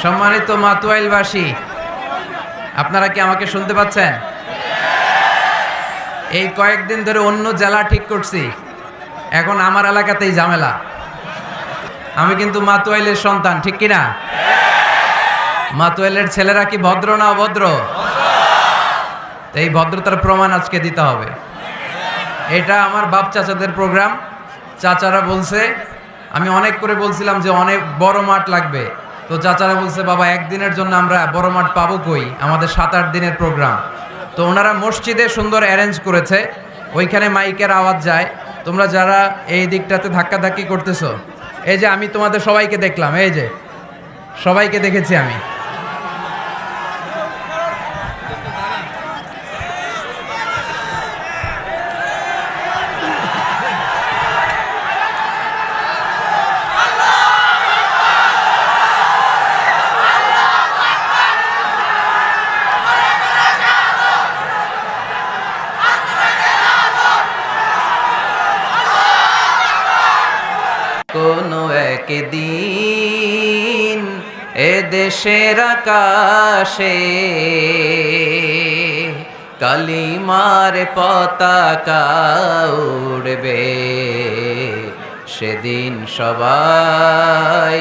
সম্মানিত মাতুয়াইলবাসী, আপনারা কি আমাকে শুনতে পাচ্ছেন? এই কয়েকদিন ধরে অন্য জেলা ঠিক করছি, এখন আমার এলাকাতেই ঝামেলা। আমি কিন্তু মাতুয়াইলের সন্তান, ঠিক কিনা? মাতুয়াইলের ছেলেরা কি ভদ্র না অভদ্র? এই ভদ্রতার প্রমাণ আজকে দিতে হবে। এটা আমার বাপ চাচাদের প্রোগ্রাম। চাচারা বলছে, আমি অনেক করে বলছিলাম যে অনেক বড় মাঠ লাগবে, তো চাচারা বলছে বাবা একদিনের জন্য আমরা বড় মাঠ পাবো কই, আমাদের 7-8 দিনের প্রোগ্রাম। তো ওনারা মসজিদে সুন্দর অ্যারেঞ্জ করেছে, ওইখানে মাইকের আওয়াজ যায়। তোমরা যারা এই দিকটাতে ধাক্কাধাক্কি করতেছো, এই যে আমি তোমাদের সবাইকে দেখলাম, এই যে সবাইকে দেখেছি আমি। কোনো একদিন এ দেশের আকাশে কালিমার পতাকা উড়বে, সেদিন সবাই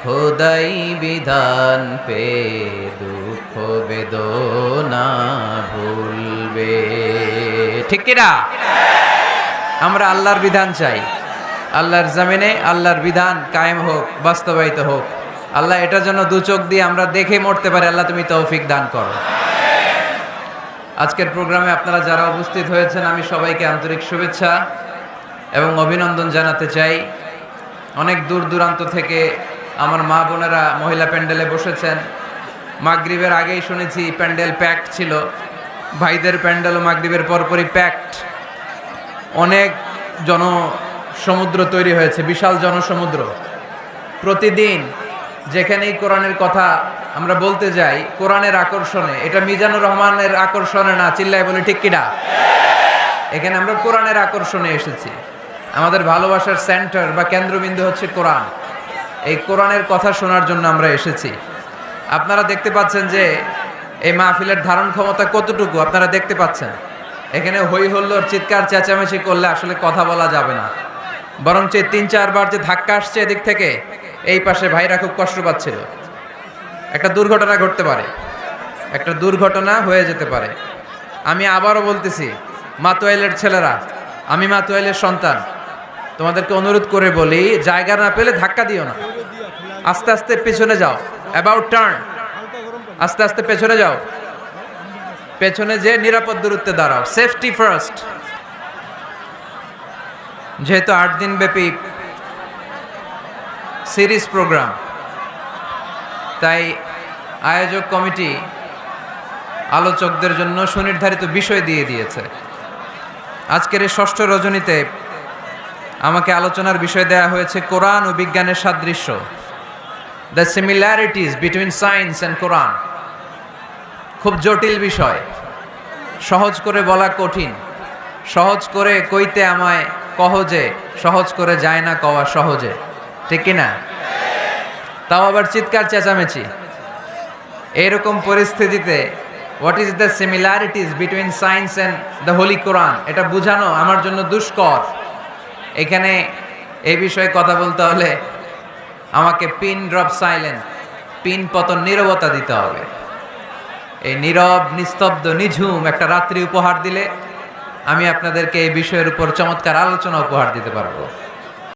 খোদাই বিধান পে দুঃখ বেদনা ভুলবে। ঠিক কিনা? আমরা আল্লাহর বিধান চাই, আল্লাহর জমিনে আল্লাহর বিধান কায়েম হোক, বাস্তবায়িত হোক। আল্লাহ এটার জন্য দু চোখ দিয়ে আমরা দেখে মরতে পারি। আল্লাহ তুমি তৌফিক দান করো। আজকের প্রোগ্রামে আপনারা যারা উপস্থিত হয়েছেন, আমি সবাইকে আন্তরিক শুভেচ্ছা এবং অভিনন্দন জানাতে চাই। অনেক দূর দূরান্ত থেকে আমার মা বোনেরা মহিলা প্যান্ডেলে বসেছেন। মাগরিবের আগেই শুনেছি প্যান্ডেল প্যাকড ছিল, ভাইদের প্যান্ডেলও মাগরিবের পরপরই প্যাকড। অনেক জনসমুদ্র তৈরি হয়েছে, বিশাল জনসমুদ্র। প্রতিদিন যেখানেই কোরআনের কথা আমরা বলতে যাই, কোরআনের আকর্ষণে, এটা মিজানুর রহমানের আকর্ষণে না, চিল্লায় বলে ঠিক কিনা? এখানে আমরা কোরআনের আকর্ষণে এসেছি। আমাদের ভালোবাসার সেন্টার বা কেন্দ্রবিন্দু হচ্ছে কোরআন। এই কোরআনের কথা শোনার জন্য আমরা এসেছি। আপনারা দেখতে পাচ্ছেন যে এই মাহফিলের ধারণ ক্ষমতা কতটুকু, আপনারা দেখতে পাচ্ছেন। এখানে হই হল্লোর চিৎকার চেঁচামেচি করলে আসলে কথা বলা যাবে না, বরং 3-4 বার যে ধাক্কা আসছে এদিক থেকে, এই পাশে ভাইরা খুব কষ্ট পাচ্ছিল। একটা দুর্ঘটনা ঘটতে পারে, একটা দুর্ঘটনা হয়ে যেতে পারে। আমি আবারও বলতেছি, মাতুয়াইলের ছেলেরা, আমি মাতুয়াইলের সন্তান, তোমাদেরকে অনুরোধ করে বলি, জায়গা না পেলে ধাক্কা দিও না, আস্তে আস্তে পেছনে যাও, অ্যাবাউট টার্ন, আস্তে আস্তে পেছনে যাও, পেছনে যে নিরাপদ দূরত্বে দাঁড়াও, সেফটি ফার্স্ট। যেহেতু 8 দিন ব্যাপী সিরিজ প্রোগ্রাম, তাই আয়োজক কমিটি আলোচকদের জন্য সুনির্ধারিত বিষয় দিয়ে দিয়েছে। আজকের এই 6ষ্ঠ রজনীতে আমাকে আলোচনার বিষয় দেয়া হয়েছে কোরআন ও বিজ্ঞানের সাদৃশ্য, the similarities between science and Quran. খুব জটিল বিষয়, সহজ করে বলা কঠিন, সহজ করে কইতে আমায় কহজে, সহজ করে যায় না কওয়া সহজে, ঠিক কিনা? তাও আবার চিৎকার চেঁচামেচি। এরকম পরিস্থিতিতে what is the similarities between science and the holy Quran, এটা বোঝানো আমার জন্য দুষ্কর। এখানে এই বিষয়ে কথা বলতে হলে আমাকে পিন ড্রপ সাইলেন্ট, পিন পতন নীরবতা দিতে হবে। এই নীরব, নিস্তব্ধ, নিঝুম একটা রাত্রি উপহার দিলে আমি আপনাদেরকে এই বিষয়ের উপর চমৎকার আলোচনা উপহার দিতে পারবো।